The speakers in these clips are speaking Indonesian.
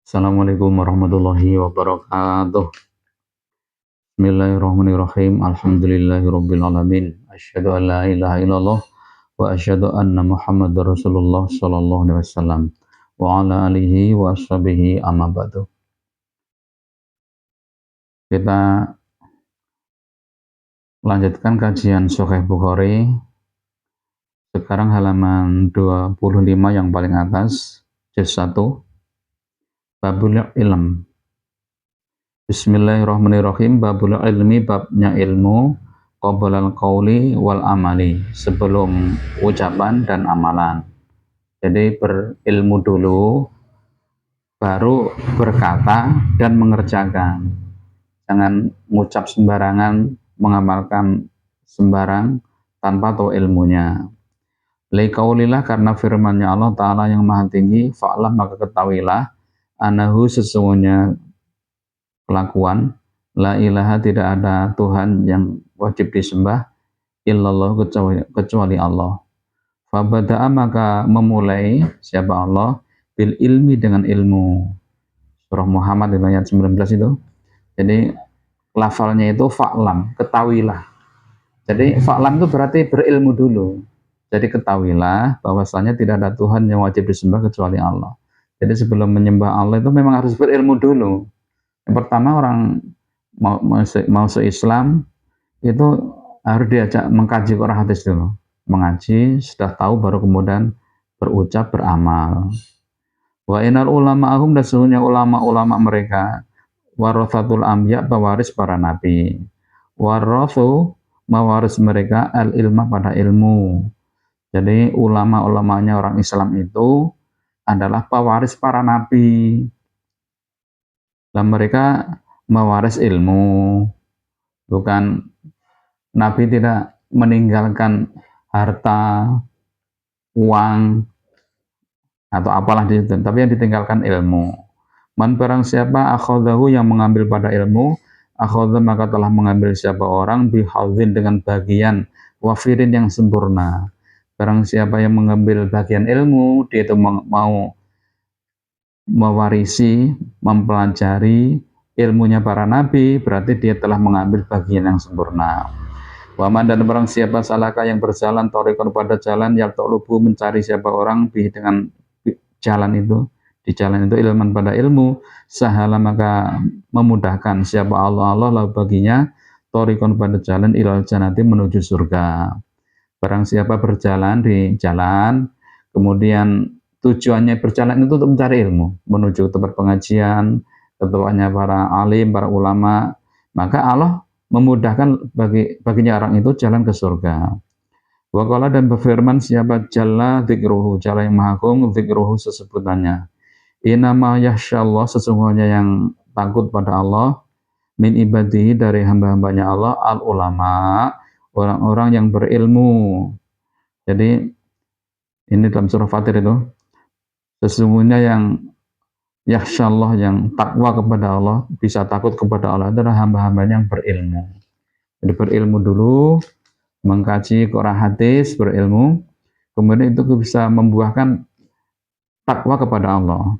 Assalamualaikum warahmatullahi wabarakatuh. Bismillahirrahmanirrahim. Alhamdulillahirabbil alamin. Asyhadu an la ilaha illallah wa asyhadu anna Muhammadar Rasulullah sallallahu alaihi wasallam wa ala alihi wa ashabihi amma ba'du. Kita lanjutkan kajian Sahih Bukhari. Sekarang halaman 25 yang paling atas, juz 1, Babul Ilm. Bismillahirrahmanirrahim. Babul ilmi, babnya ilmu, qoblal qauli wal amali, sebelum ucapan dan amalan. Jadi berilmu dulu, baru berkata dan mengerjakan. Jangan mengucap sembarangan, mengamalkan sembarang tanpa tahu ilmunya. Liqaulillah, karena firman-Nya Allah Ta'ala yang maha tinggi, fa'lam, maka ketahuilah, anahu, sesungguhnya kelakuan, la ilaha, tidak ada Tuhan yang wajib disembah, illallah, kecuali Allah. Fabada'a, maka memulai siapa Allah, bil ilmi, dengan ilmu. Surah Muhammad ayat 19 itu. Jadi lafalnya itu fa'lam, ketahuilah. Jadi fa'lam itu berarti berilmu dulu. Jadi ketahuilah bahwasanya tidak ada Tuhan yang wajib disembah kecuali Allah. Jadi sebelum menyembah Allah itu memang harus berilmu dulu. Yang pertama, orang mau se-Islam itu harus diajak mengkaji Quran hadis dulu. Mengaji, sudah tahu baru kemudian berucap, beramal. Wa inal ulama'ahum, dan sesungguhnya ulama-ulama mereka, warathatul anbiya, pewaris para nabi. Warathu, mewaris mereka al-ilma, pada ilmu. Jadi ulama-ulamanya orang Islam itu adalah pewaris para nabi. Dan mereka mewaris ilmu. Bukan, Nabi tidak meninggalkan harta, uang, atau apalah di situ, tapi yang ditinggalkan ilmu. Man, barang siapa akhadahu, yang mengambil pada ilmu, akhadha, maka telah mengambil siapa orang, bihadzin, dengan bagian, wafirin, yang sempurna. Barang siapa yang mengambil bagian ilmu, dia itu mau mewarisi, mempelajari ilmunya para nabi, berarti dia telah mengambil bagian yang sempurna. Waman, dan barang siapa salaka, yang berjalan, torikon, pada jalan, yang ta'lubu, mencari siapa orang, dengan jalan itu, di jalan itu, ilman, pada ilmu, sahala, maka memudahkan siapa Allah lalu baginya, torikon, pada jalan, ilal jannati, menuju surga. Barang siapa berjalan di jalan, kemudian tujuannya berjalan itu untuk mencari ilmu, menuju tempat pengajian, ketuanya para alim, para ulama, maka Allah memudahkan baginya orang itu jalan ke surga. Wa qala, dan berfirman siapa, jalla dzikruhu, jalla yang maha agung, dzikruhu, sesebutannya. Inama yasyallah, sesungguhnya yang takut pada Allah, min ibadihi, dari hamba-hambanya Allah, al ulama, orang-orang yang berilmu. Jadi ini dalam surah Fatir itu, sesungguhnya yang yakhsyallah, yang takwa kepada Allah, bisa takut kepada Allah, adalah hamba-hambanya yang berilmu. Jadi berilmu dulu, mengkaji Quran hadis, berilmu, kemudian itu bisa membuahkan takwa kepada Allah.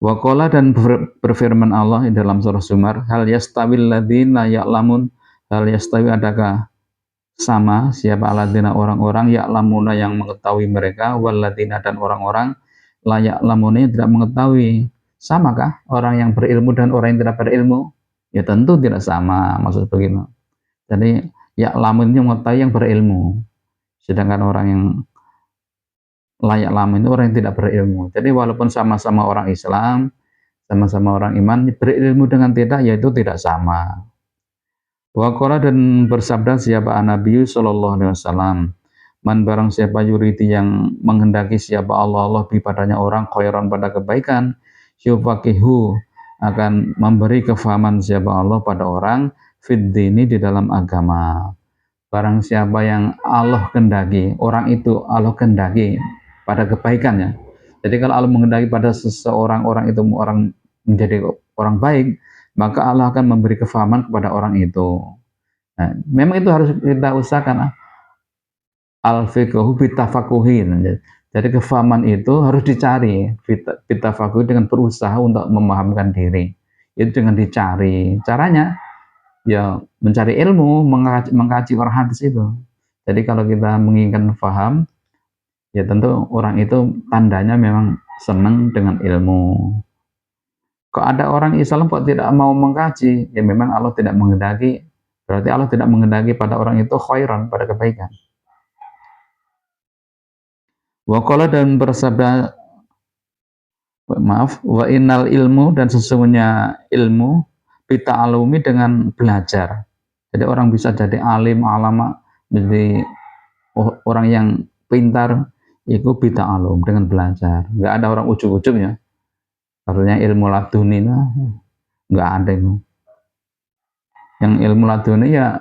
Wa qala, dan berfirman Allah dalam surah Zumar, hal yastawil ladzina ya'lamun, hal yastawi, adakah sama siapa alladzina, orang-orang, ya'lamuna, yang mengetahui mereka, walladzina, dan orang-orang la ya'lamuna, tidak mengetahui. Samakah orang yang berilmu dan orang yang tidak berilmu? Ya tentu tidak sama, maksud begitu. Jadi ya'lamun itu mengetahui, yang berilmu, sedangkan orang yang layak lamun itu orang yang tidak berilmu. Jadi walaupun sama-sama orang Islam, sama-sama orang iman, berilmu dengan tidak, yaitu tidak sama. Wa qala, dan bersabda siapa Nabi sallallahu alaihi wasallam, man, barang siapa yuridi, yang menghendaki siapa Allah bi, padanya orang, khairan, pada kebaikan, yufaqihu, akan memberi kefahaman siapa Allah pada orang, fid dini, di dalam agama. Barang siapa yang Allah kendaki, orang itu Allah kendaki pada kebaikannya. Jadi kalau Allah menghendaki pada seseorang, orang itu orang menjadi orang baik, maka Allah akan memberi kefahaman kepada orang itu. Nah, memang itu harus kita usahakan, al-fiqhu bitafaquhin. Jadi kefahaman itu harus dicari, bitafakur dengan berusaha untuk memahamkan diri. Itu dengan dicari. Caranya ya mencari ilmu, mengkaji orang hadis itu. Jadi kalau kita menginginkan faham, ya tentu orang itu tandanya memang senang dengan ilmu. Kok ada orang Islam kok tidak mau mengkaji, ya memang Allah tidak menghendaki, berarti Allah tidak menghendaki pada orang itu khairan, pada kebaikan. Wa qala, dan bersabda, wa innal ilmu, dan sesungguhnya ilmu bita'alumi, dengan belajar. Jadi orang bisa jadi alim, alama, menjadi orang yang pintar itu bita'alum, dengan belajar. Nggak ada orang ujub-ujub ya. Artinya ilmu laduni nggak ada itu. Yang ilmu laduni ya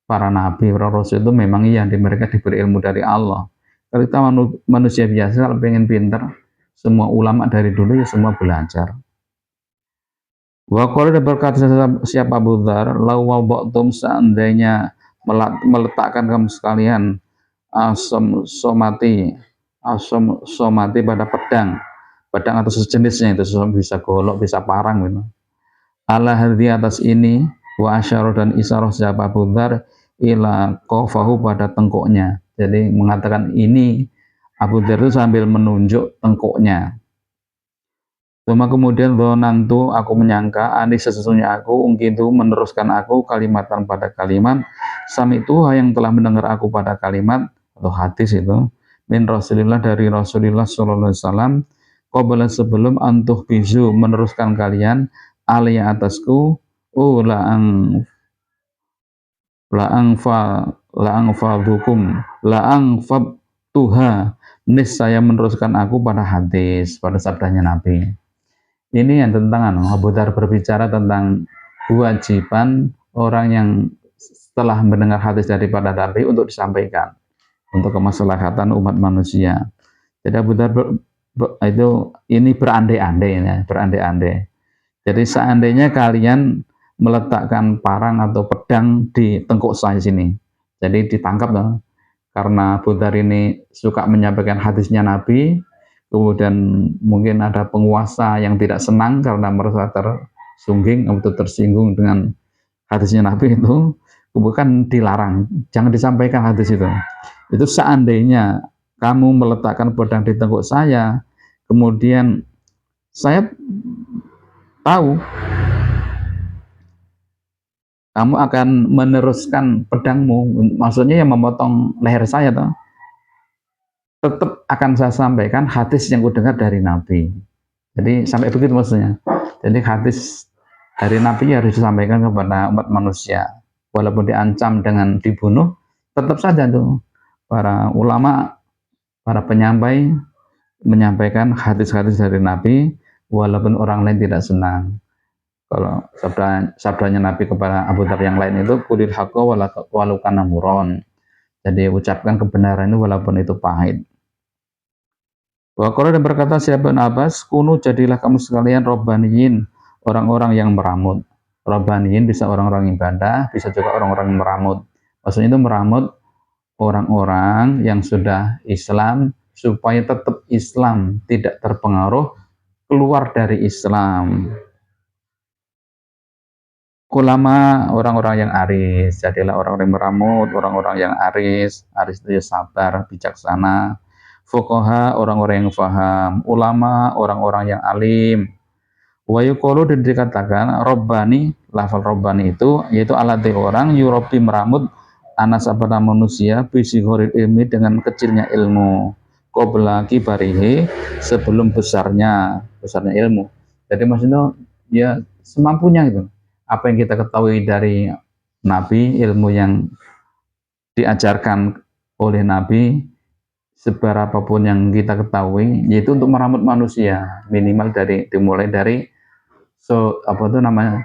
para nabi, para rasul itu memang iya, mereka diberi ilmu dari Allah. Kalau kita manusia biasa, kalau pengen pintar, semua ulama dari dulu ya semua belajar. Wa qala, berkata siapa Abu Dzar, law wada'tum, seandainya meletakkan kamu sekalian somati pada pedang atau sejenisnya, itu bisa golok, bisa parang gitu. Ala hadhi, atas ini, wa asyara, dan isyarah siapa Abu Dzar ila qafahu, pada tengkuknya. Jadi mengatakan ini, Abu Dzar itu sambil menunjuk tengkuknya. Cuma kemudian nantu, aku menyangka, ani sesungguhnya aku, itu meneruskan aku kalimatan pada kalimat, sami itu yang telah mendengar aku pada kalimat atau hadis itu, min Rasulillah, dari Rasulullah sallallahu alaihi wasallam, qabla, sebelum antuh bizu, meneruskan kalian, alaiya, atasku, laang fab tuha, saya meneruskan aku pada hadis, pada sabdanya Nabi. Ini yang tentang Abu Dzar berbicara tentang kewajiban orang yang setelah mendengar hadis daripada Nabi untuk disampaikan untuk kemaslahatan umat manusia. Jadi Abu Dzar ini berandai-andai ya, berandai-andai. Jadi seandainya kalian meletakkan parang atau pedang di tengkuk saya sini, jadi ditangkap loh. Karena Abu Dzar ini suka menyampaikan hadisnya Nabi, kemudian mungkin ada penguasa yang tidak senang karena merasa tersungging atau tersinggung dengan hadisnya Nabi itu, bukan dilarang, jangan disampaikan hadis itu. Itu seandainya kamu meletakkan pedang di tengkuk saya, kemudian saya tahu kamu akan meneruskan pedangmu, maksudnya yang memotong leher saya toh, tetap akan saya sampaikan hadis yang kudengar dari Nabi. Jadi sampai begitu maksudnya. Jadi hadis dari Nabi harus disampaikan kepada umat manusia. Walaupun diancam dengan dibunuh, tetap saja tuh para ulama, para penyampai menyampaikan hadis-hadis dari Nabi, walaupun orang lain tidak senang. Kalau sabdanya Nabi kepada Abu Dzar yang lain itu, qulil haqqa walau kana muron. Jadi ucapkan kebenaran itu walaupun itu pahit. Wa qala, dan berkata siapa Abbas, kunu, jadilah kamu sekalian robbaniyin, orang-orang yang meramut. Robbaniyin bisa orang-orang ibadah, bisa juga orang-orang yang meramut. Maksudnya itu meramut orang-orang yang sudah Islam supaya tetap Islam, tidak terpengaruh keluar dari Islam. Ulama, orang-orang yang aris, jadilah orang-orang yang meramut, orang-orang yang aris itu sabar, bijaksana. Fuqaha, orang-orang yang faham. Ulama, orang-orang yang alim. Wa yuqalu, dan dikatakan robbani, lafal robbani itu yaitu alati, orang yurobi, meramut, anas pada manusia, bisighoril ilmi, dengan kecilnya ilmu, qabla kibarihi, sebelum besarnya ilmu. Jadi maksudnya ya semampunya gitu. Apa yang kita ketahui dari Nabi, ilmu yang diajarkan oleh Nabi, seberapapun yang kita ketahui, yaitu untuk meramut manusia, minimal dimulai dari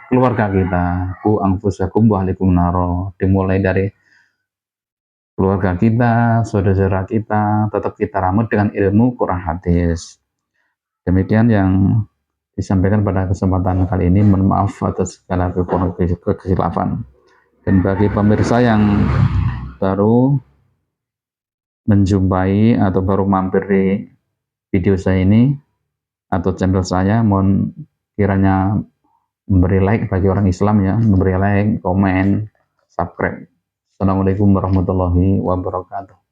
keluarga kita, ku anfusakum wa ahlikum naro, dimulai dari keluarga kita, saudara kita, tetap kita ramut dengan ilmu Quran hadis. Demikian yang disampaikan pada kesempatan kali ini. Mohon maaf atas segala kekhilafan. Dan bagi pemirsa yang baru menjumpai atau baru mampir di video saya ini atau channel saya, mohon kiranya memberi like bagi orang Islam ya, memberi like, komen, subscribe. Assalamualaikum warahmatullahi wabarakatuh.